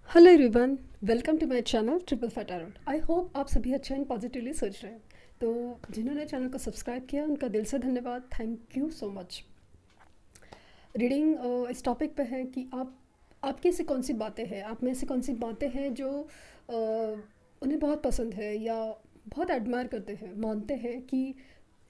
Hello everyone, welcome to my channel triple fat around. I hope आप सभी अच्छा and positively सोच रहे हैं। तो जिन्होंने चैनल को सब्सक्राइब किया उनका दिल से धन्यवाद। Thank you so much. Reading इस टॉपिक पे है कि आपकी ऐसी कौन सी बातें हैं, आप में ऐसी कौन सी बातें हैं जो उन्हें बहुत पसंद है या बहुत एडमायर करते हैं, मानते हैं कि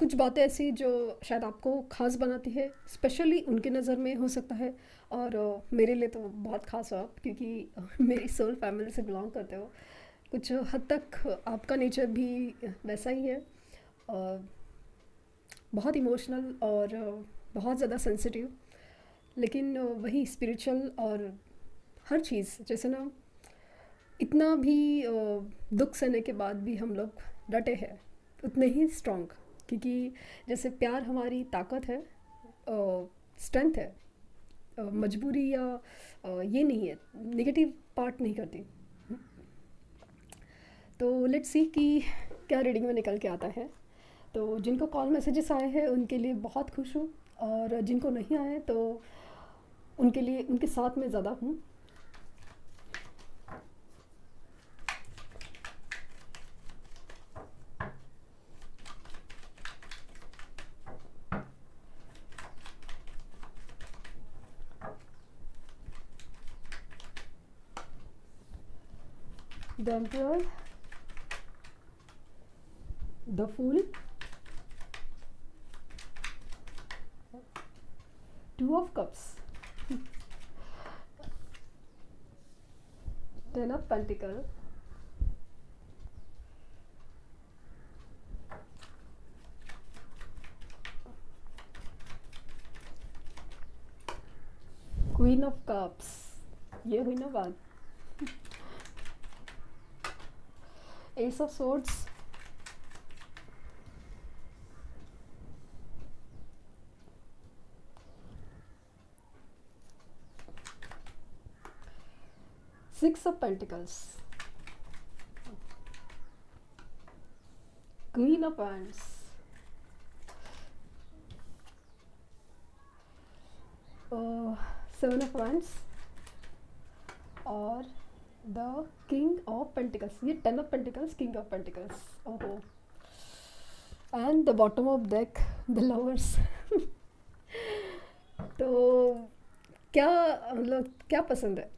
कुछ बातें ऐसी जो शायद आपको ख़ास बनाती है, स्पेशली उनके नज़र में हो सकता है। और मेरे लिए तो बहुत ख़ास हो आप, क्योंकि मेरी सोल फैमिली से बिलोंग करते हो। कुछ हद तक आपका नेचर भी वैसा ही है। बहुत इमोशनल और बहुत ज़्यादा सेंसिटिव, लेकिन वही स्पिरिचुअल और हर चीज़ जैसे ना, इतना भी दुख सहने के बाद भी हम लोग डटे हैं, उतने ही स्ट्रॉन्ग। क्योंकि जैसे प्यार हमारी ताकत है, स्ट्रेंथ है, मजबूरी या ये नहीं है, नेगेटिव पार्ट नहीं करती। तो लेट्स सी कि क्या रीडिंग में निकल के आता है। तो जिनको कॉल मैसेजेस आए हैं उनके लिए बहुत खुश हूँ, और जिनको नहीं आए तो उनके लिए उनके साथ में ज़्यादा हूँ। The emperor, the fool, two of cups, ten of pentacle, queen of cups. ये हुई ना बात। Ace of swords, six of pentacles, queen of wands, seven of wands और द किंग ऑफ पेंटिकल्स। ये ten of pentacles, king of pentacles. ओहो। And the bottom of deck, the lovers. तो क्या, मतलब क्या पसंद है?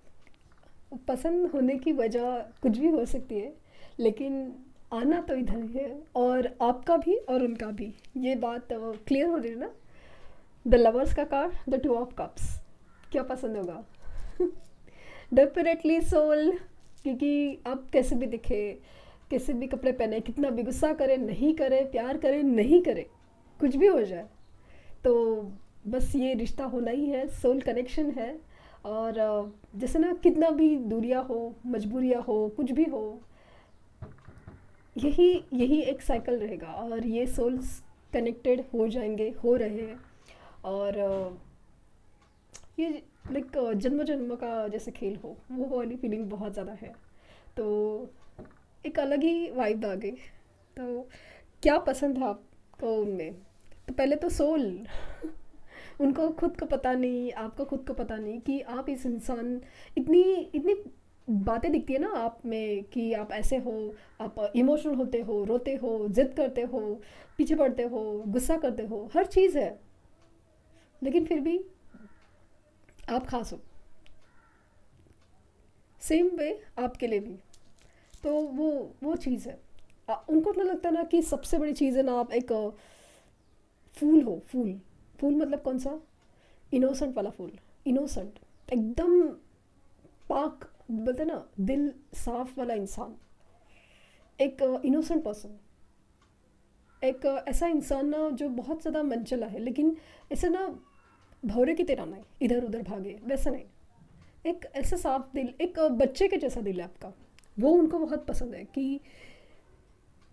पसंद होने की वजह कुछ भी हो सकती है, लेकिन आना तो इधर ही है, और आपका भी और उनका भी। ये बात क्लियर हो रही है ना। द लवर्स का card, the two of cups. क्या पसंद होगा? Definitely soul. क्योंकि आप कैसे भी दिखे, कैसे भी कपड़े पहने, कितना भी गुस्सा करे नहीं करे, प्यार करे नहीं करे, कुछ भी हो जाए, तो बस ये रिश्ता होना ही है, सोल कनेक्शन है। और जैसे ना, कितना भी दूरियां हो, मजबूरियां हो, कुछ भी हो, यही यही एक साइकिल रहेगा, और ये सोल्स कनेक्टेड हो जाएंगे, हो रहे हैं। और ये लाइक जन्म जन्म का जैसे खेल हो, वो वाली फीलिंग बहुत ज़्यादा है। तो एक अलग ही वाइब आ गई। तो क्या पसंद है आपको उनमें? तो पहले तो सोल। उनको खुद को पता नहीं, आपको खुद को पता नहीं कि आप इस इंसान, इतनी इतनी बातें दिखती है ना आप में कि आप ऐसे हो, आप इमोशनल होते हो, रोते हो, जिद करते हो, पीछे पड़ते हो, गुस्सा करते हो, हर चीज़ है, लेकिन फिर भी आप खास हो। सेम वे आपके लिए भी। तो वो चीज़ है। उनको तो लगता है ना कि सबसे बड़ी चीज़ है ना, आप एक फूल हो। फूल, फूल मतलब कौन सा? इनोसेंट वाला फूल। इनोसेंट, एकदम पाक, बोलते हैं ना, दिल साफ वाला इंसान। एक इनोसेंट पर्सन, एक ऐसा इंसान ना जो बहुत ज़्यादा मनचला है, लेकिन ऐसे ना भौरे की तरह नहीं इधर उधर भागे, वैसा नहीं। एक ऐसा साफ दिल, एक बच्चे के जैसा दिल है आपका। वो उनको बहुत पसंद है कि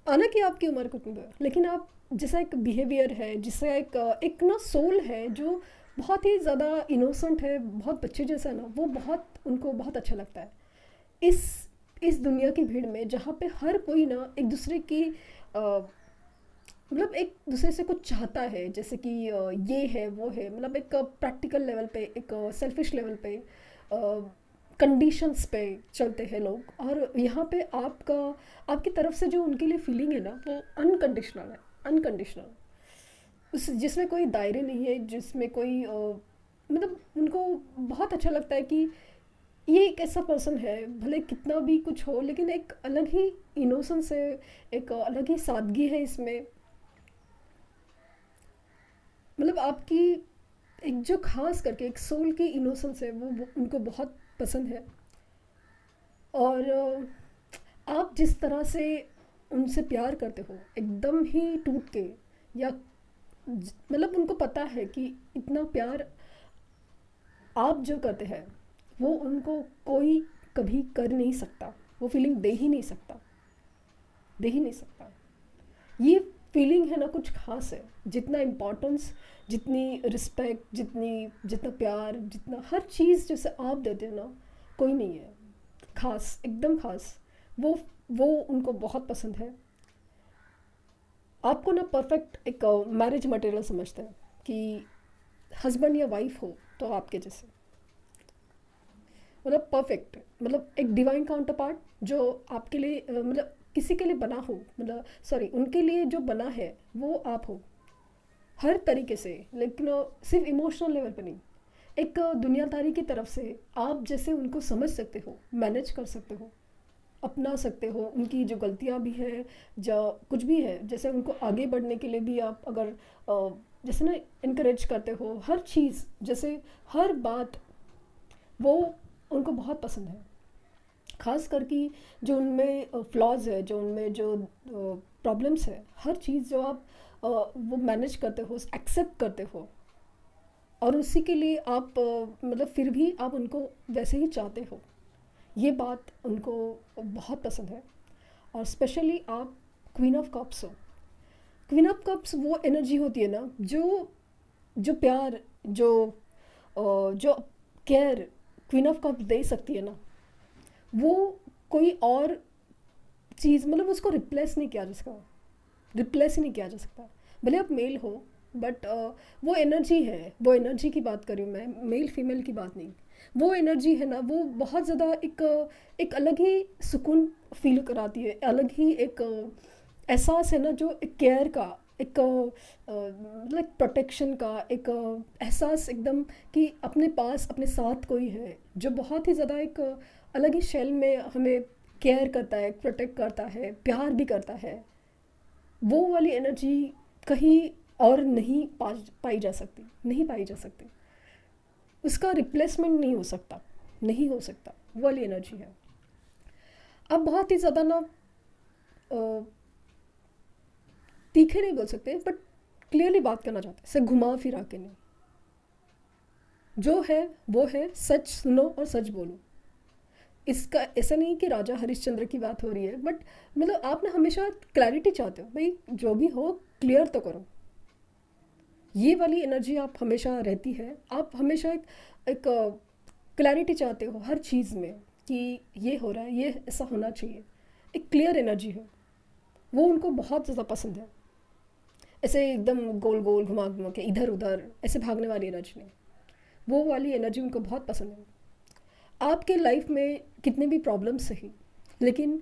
आना कि आपकी उम्र कितनी है, लेकिन आप जैसा एक बिहेवियर है, जिससे एक ना सोल है जो बहुत ही ज़्यादा इनोसेंट है, बहुत बच्चे जैसा है ना, वो बहुत उनको बहुत अच्छा लगता है। इस इस दुनिया की भीड़ में, जहाँ पे हर कोई ना एक दूसरे की मतलब एक दूसरे से कुछ चाहता है, जैसे कि ये है वो है, मतलब एक प्रैक्टिकल लेवल पे, एक सेल्फिश लेवल पे, कंडीशंस पे चलते हैं लोग, और यहाँ पे आपका आपकी तरफ से जो उनके लिए फीलिंग है ना वो अनकंडीशनल है, अनकंडीशनल। उस जिसमें कोई दायरे नहीं है, जिसमें कोई मतलब उनको बहुत अच्छा लगता है कि ये एक ऐसा पर्सन है, भले कितना भी कुछ हो लेकिन एक अलग ही इनोसेंस है, एक अलग ही सादगी है इसमें। मतलब आपकी एक जो खास करके एक सोल की इनोसेंस है वो उनको बहुत पसंद है। और आप जिस तरह से उनसे प्यार करते हो एकदम ही टूट के, या मतलब उनको पता है कि इतना प्यार आप जो करते हैं वो उनको कोई कभी कर नहीं सकता, वो फीलिंग दे ही नहीं सकता, दे ही नहीं सकता। ये फीलिंग है ना कुछ खास है, जितना इम्पोर्टेंस, जितनी रिस्पेक्ट, जितनी जितना प्यार, जितना हर चीज़ जैसे आप देते हैं ना, कोई नहीं है खास, एकदम खास। वो उनको बहुत पसंद है। आपको ना परफेक्ट एक मैरिज मटेरियल समझते हैं कि हस्बैंड या वाइफ हो तो आपके जैसे, मतलब परफेक्ट, मतलब एक डिवाइन काउंटर पार्ट जो आपके लिए मतलब किसी के लिए बना हो, मतलब सॉरी उनके लिए जो बना है वो आप हो हर तरीके से। लेकिन सिर्फ इमोशनल लेवल पे नहीं, एक दुनियादारी की तरफ से आप जैसे उनको समझ सकते हो, मैनेज कर सकते हो, अपना सकते हो। उनकी जो गलतियाँ भी है, जो कुछ भी है, जैसे उनको आगे बढ़ने के लिए भी आप अगर जैसे ना इनकरेज करते हो हर चीज़, जैसे हर बात, वो उनको बहुत पसंद है। खास करके जो उनमें फ्लॉज है, जो उनमें जो प्रॉब्लम्स है, हर चीज़ जो आप वो मैनेज करते हो, एक्सेप्ट करते हो, और उसी के लिए आप मतलब फिर भी आप उनको वैसे ही चाहते हो, ये बात उनको बहुत पसंद है। और स्पेशली आप क्वीन ऑफ कप्स हो। क्वीन ऑफ कप्स वो एनर्जी होती है ना जो जो प्यार, जो केयर क्वीन ऑफ कप्स दे सकती है ना, वो कोई और चीज़ मतलब उसको रिप्लेस नहीं किया जा सकता, रिप्लेस ही नहीं किया जा सकता। भले आप मेल हो, बट वो एनर्जी है, वो एनर्जी की बात कर रही हूँ मैं, मेल फीमेल की बात नहीं। वो एनर्जी है ना वो बहुत ज़्यादा एक अलग ही सुकून फील कराती है, अलग ही एक एहसास है ना, जो एक केयर का, एक मतलब प्रोटेक्शन का एक एहसास एकदम, कि अपने पास अपने साथ कोई है जो बहुत ही ज़्यादा एक अलग ही शेल में हमें केयर करता है, प्रोटेक्ट करता है, प्यार भी करता है। वो वाली एनर्जी कहीं और नहीं पाई जा सकती, नहीं पाई जा सकती, उसका रिप्लेसमेंट नहीं हो सकता, नहीं हो सकता, वो वाली एनर्जी है। अब बहुत ही ज़्यादा ना तीखे नहीं बोल सकते, बट क्लियरली बात करना चाहते हैं, से घुमा फिरा के नहीं, जो है वो है, सच सुनो और सच बोलो। इसका ऐसा नहीं कि राजा हरिश्चंद्र की बात हो रही है, बट मतलब आप ना हमेशा क्लैरिटी चाहते हो, भाई जो भी हो क्लियर तो करो। ये वाली एनर्जी आप हमेशा रहती है, आप हमेशा एक क्लैरिटी चाहते हो हर चीज़ में, कि ये हो रहा है, ये ऐसा होना चाहिए, एक क्लियर एनर्जी है। वो उनको बहुत ज़्यादा पसंद है, ऐसे एकदम गोल गोल घुमा घुमा के इधर उधर ऐसे भागने वाली एनर्जी नहीं, वो वाली एनर्जी उनको बहुत पसंद है। आपके लाइफ में कितने भी प्रॉब्लम्स सही, लेकिन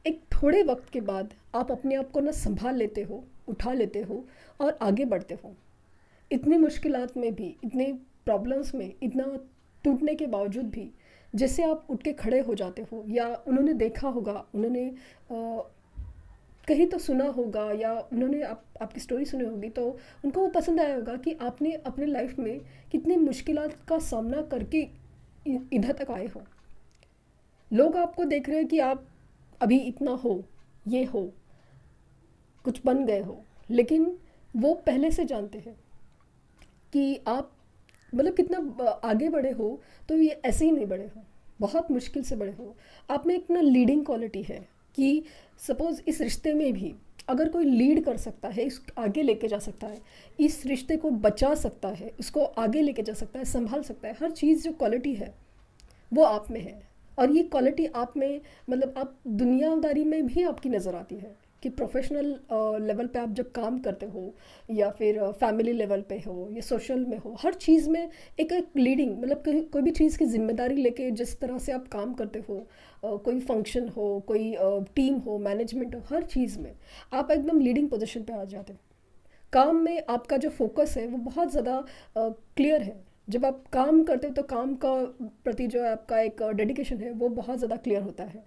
एक थोड़े वक्त के बाद आप अपने आप को ना संभाल लेते हो, उठा लेते हो और आगे बढ़ते हो। इतनी मुश्किलात में भी, इतने प्रॉब्लम्स में, इतना टूटने के बावजूद भी जैसे आप उठ के खड़े हो जाते हो, या उन्होंने देखा होगा, उन्होंने कहीं तो सुना होगा, या उन्होंने आपकी स्टोरी सुनी होगी, तो उनको वो पसंद आया होगा कि आपने अपने लाइफ में कितनी मुश्किलात का सामना करके इधर तक आए हो। लोग आपको देख रहे हैं कि आप अभी इतना हो, ये हो, कुछ बन गए हो, लेकिन वो पहले से जानते हैं कि आप मतलब कितना आगे बढ़े हो, तो ये ऐसे ही नहीं बढ़े हो, बहुत मुश्किल से बढ़े हो। आप में एक ना लीडिंग क्वालिटी है, कि सपोज़ इस रिश्ते में भी अगर कोई लीड कर सकता है, इस आगे लेके जा सकता है, इस रिश्ते को बचा सकता है, उसको आगे लेके जा सकता है, संभाल सकता है, हर चीज़ जो क्वालिटी है वो आप में है। और ये क्वालिटी आप में, मतलब आप दुनियादारी में भी आपकी नज़र आती है, कि प्रोफेशनल लेवल पे आप जब काम करते हो या फिर फैमिली लेवल पे हो या सोशल में हो, हर चीज़ में एक एक लीडिंग, मतलब कोई भी चीज़ की जिम्मेदारी लेके जिस तरह से आप काम करते हो, कोई फंक्शन हो, कोई टीम हो, मैनेजमेंट हो, हर चीज़ में आप एकदम लीडिंग पोजीशन पे आ जाते हो। काम में आपका जो फोकस है वो बहुत ज़्यादा क्लियर है। जब आप काम करते हो तो काम का प्रति जो आपका एक डेडिकेशन है वो बहुत ज़्यादा क्लियर होता है।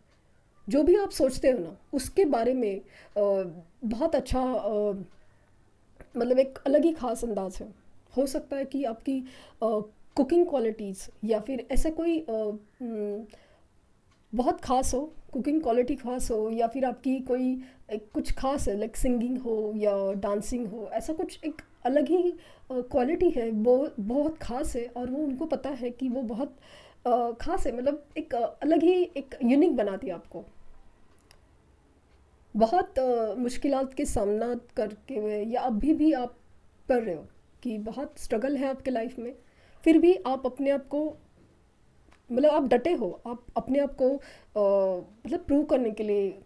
जो भी आप सोचते हो ना उसके बारे में बहुत अच्छा, मतलब एक अलग ही खास अंदाज है। हो सकता है कि आपकी कुकिंग क्वालिटीज़ या फिर ऐसा कोई बहुत ख़ास हो, कुकिंग क्वालिटी ख़ास हो, या फिर आपकी कोई एक कुछ ख़ास है, लाइक सिंगिंग हो या डांसिंग हो, ऐसा कुछ एक अलग ही क्वालिटी है, वो बहुत ख़ास है और वो उनको पता है कि वो बहुत ख़ास है, मतलब एक अलग ही एक यूनिक बनाती है आपको। बहुत मुश्किलात के सामना करके हुए या अभी भी आप कर रहे हो कि बहुत स्ट्रगल है आपके लाइफ में, फिर भी आप अपने आप को, मतलब आप डटे हो, आप अपने आप को मतलब प्रूव करने के लिए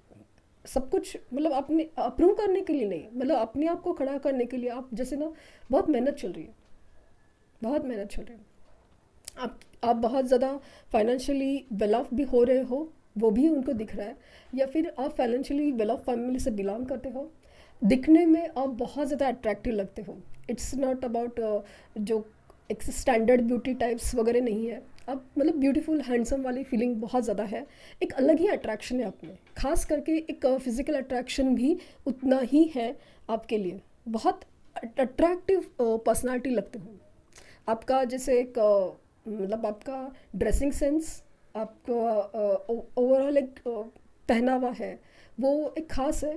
सब कुछ, मतलब अपने प्रूव करने के लिए नहीं, मतलब अपने आप को खड़ा करने के लिए आप जैसे ना बहुत मेहनत चल रही है, बहुत मेहनत चल रही है। आप बहुत ज़्यादा फाइनेंशियली वेल ऑफ भी हो रहे हो, वो भी उनको दिख रहा है, या फिर आप फाइनेंशियली वेल ऑफ फैमिली से बिलोंग करते हो, दिखने में आप बहुत ज़्यादा अट्रैक्टिव लगते हो। इट्स नॉट अबाउट जो एक स्टैंडर्ड ब्यूटी टाइप्स वगैरह नहीं है, अब मतलब ब्यूटीफुल हैंडसम वाली फीलिंग बहुत ज़्यादा है, एक अलग ही अट्रैक्शन है आप में, खास करके एक फिज़िकल अट्रैक्शन भी उतना ही है आपके लिए, बहुत अट्रैक्टिव पर्सनालिटी लगते हो। आपका जैसे एक मतलब आपका ड्रेसिंग सेंस, आपका ओवरऑल एक पहनावा है वो एक ख़ास है,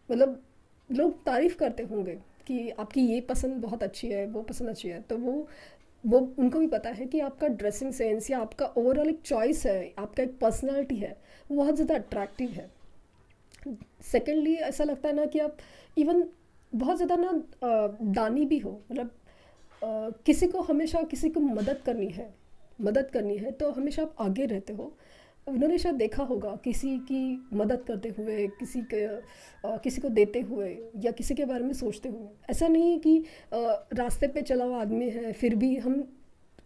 मतलब लोग तारीफ़ करते होंगे कि आपकी ये पसंद बहुत अच्छी है, वो पसंद अच्छी है, तो वो उनको भी पता है कि आपका ड्रेसिंग सेंस या आपका ओवरऑल एक चॉइस है, आपका एक पर्सनालिटी है, वो बहुत ज़्यादा अट्रैक्टिव है। सेकेंडली ऐसा लगता है ना कि आप इवन बहुत ज़्यादा ना दानी भी हो, मतलब किसी को हमेशा किसी को मदद करनी है तो हमेशा आप आगे रहते हो। उन्होंने शायद देखा होगा किसी की मदद करते हुए, किसी को देते हुए या किसी के बारे में सोचते हुए। ऐसा नहीं है कि रास्ते पे चला हुआ आदमी है फिर भी हम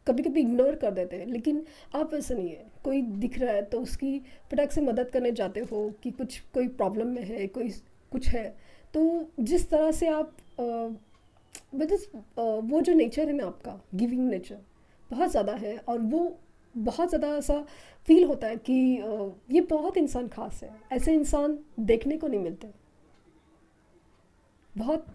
कभी कभी इग्नोर कर देते हैं, लेकिन आप ऐसा नहीं है, कोई दिख रहा है तो उसकी फटाक से मदद करने जाते हो कि कोई प्रॉब्लम में है, कोई कुछ है, तो जिस तरह से आप वो जो नेचर है ना आपका, गिविंग नेचर बहुत ज़्यादा है, और वो बहुत ज़्यादा ऐसा फील होता है कि ये बहुत इंसान खास है, ऐसे इंसान देखने को नहीं मिलते, बहुत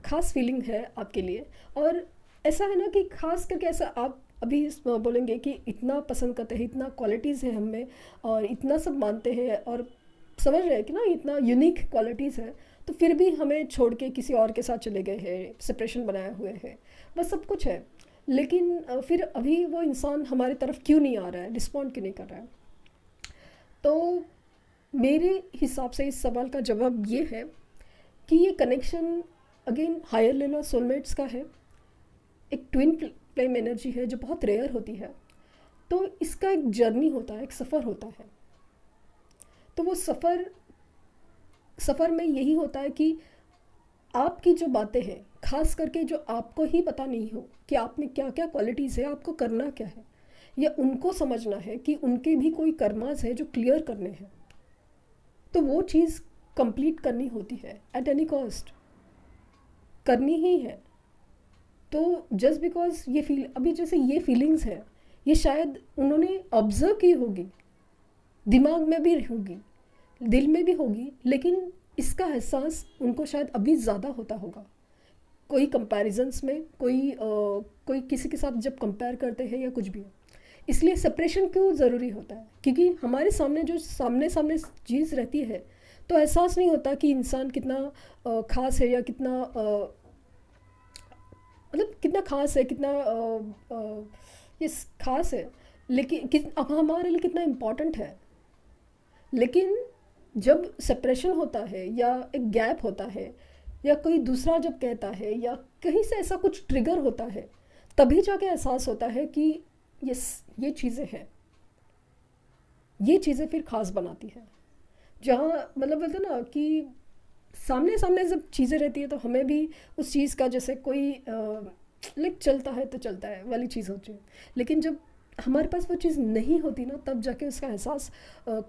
ख़ास फीलिंग है आपके लिए। और ऐसा है ना कि ख़ास करके ऐसा आप अभी बोलेंगे कि इतना पसंद करते हैं, इतना क्वालिटीज़ है हम में और इतना सब मानते हैं और समझ रहे हैं कि ना इतना यूनिक क्वालिटीज़ है, तो फिर भी हमें छोड़ के किसी और के साथ चले गए हैं, सेपरेशन बनाए हुए हैं, बस सब कुछ है, लेकिन फिर अभी वो इंसान हमारी तरफ क्यों नहीं आ रहा है, रिस्पॉन्ड क्यों नहीं कर रहा है। तो मेरे हिसाब से इस सवाल का जवाब ये है कि ये connection again higher level soulmates का है, एक ट्विन फ्लेम एनर्जी है जो बहुत रेयर होती है, तो इसका एक जर्नी होता है, एक सफ़र होता है। तो वो सफ़र में यही होता है कि आपकी जो बातें हैं, खास करके जो आपको ही पता नहीं हो कि आप में क्या क्या क्वालिटीज़ है, आपको करना क्या है, या उनको समझना है कि उनके भी कोई कर्मास है जो क्लियर करने हैं, तो वो चीज़ कंप्लीट करनी होती है, एट एनी कॉस्ट करनी ही है। तो जस्ट बिकॉज ये अभी जैसे ये फीलिंग्स है, ये शायद उन्होंने ऑब्जर्व की होगी, दिमाग में भी होगी, दिल में भी होगी, लेकिन इसका एहसास उनको शायद अभी ज़्यादा होता होगा, कोई कंपैरिजन्स में, कोई किसी के साथ जब कंपेयर करते हैं या कुछ भी। इसलिए सेपरेशन क्यों ज़रूरी होता है, क्योंकि हमारे सामने जो सामने चीज़ रहती है तो एहसास नहीं होता कि इंसान कितना ख़ास है या कितना मतलब कितना ख़ास है, कितना ये ख़ास है, लेकिन अब हमारे लिए कितना इम्पॉर्टेंट है। लेकिन जब सेपरेशन होता है या एक गैप होता है या कोई दूसरा जब कहता है या कहीं से ऐसा कुछ ट्रिगर होता है, तभी जाके एहसास होता है कि ये चीज़ें हैं, ये चीज़ें फिर ख़ास बनाती हैं। जहाँ मतलब बोलते हैं ना कि सामने सामने जब चीज़ें रहती है तो हमें भी उस चीज़ का जैसे कोई लाइक चलता है तो चलता है वाली चीज़ होती है। लेकिन जब हमारे पास वो चीज़ नहीं होती ना, तब जाके उसका एहसास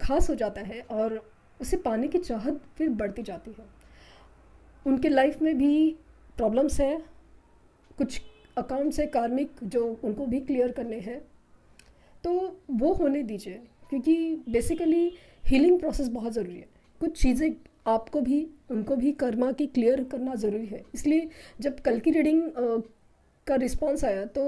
खास हो जाता है और उसे पाने की चाहत फिर बढ़ती जाती है। उनके लाइफ में भी प्रॉब्लम्स हैं, कुछ अकाउंट्स है कार्मिक जो उनको भी क्लियर करने हैं, तो वो होने दीजिए, क्योंकि बेसिकली हीलिंग प्रोसेस बहुत ज़रूरी है। कुछ चीज़ें आपको भी उनको भी कर्मा की क्लियर करना ज़रूरी है। इसलिए जब कल की रीडिंग का रिस्पांस आया तो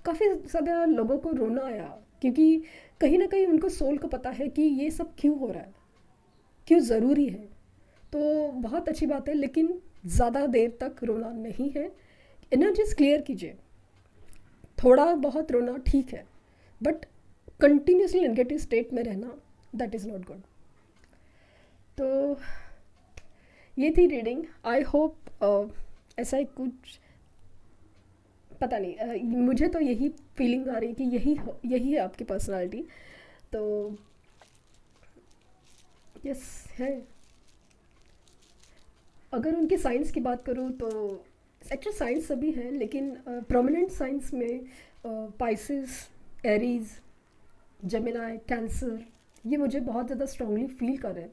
काफ़ी ज़्यादा लोगों को रोना आया, क्योंकि कहीं ना कहीं उनको सोल को पता है कि ये सब क्यों हो रहा है, क्यों ज़रूरी है। तो बहुत अच्छी बात है, लेकिन ज़्यादा देर तक रोना नहीं है। एनर्जीज क्लियर कीजिए, थोड़ा बहुत रोना ठीक है, बट कंटिन्यूसली नेगेटिव स्टेट में रहना, दैट इज़ नॉट गुड। तो ये थी रीडिंग। आई होप ऐसा ही कुछ, पता नहीं, मुझे तो यही फीलिंग आ रही है कि यही है आपकी पर्सनालिटी। तो यस है। अगर उनकी साइंस की बात करूँ तो एक्चुअल साइंस सभी हैं, लेकिन प्रोमिनेंट साइंस में पाइसिस, एरीज, जेमिनाई, कैंसर, ये मुझे बहुत ज़्यादा स्ट्रांगली फील कर रहे हैं।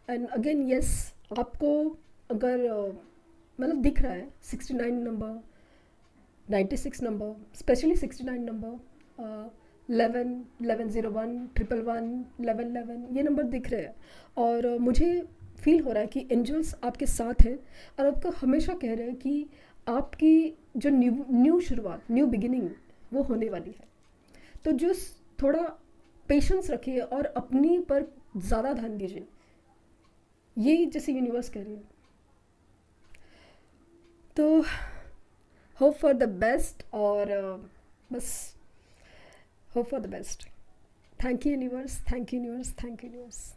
एंड अगेन यस, आपको अगर मतलब दिख रहा है 69 नंबर, 96 नंबर, स्पेशली 69 नंबर, 11, 1101, 111, 1111, ये नंबर दिख रहे हैं। और मुझे फील हो रहा है कि एंजल्स आपके साथ हैं और आपको हमेशा कह रहे हैं कि आपकी जो न्यू शुरुआत, न्यू बिगिनिंग, वो होने वाली है। तो जो थोड़ा पेशेंस रखिए और अपनी पर ज़्यादा ध्यान दीजिए, यही जैसे यूनिवर्स कह रही है। तो होप फॉर द बेस्ट, और बस hope for the best. Thank you universe, thank you universe, thank you universe.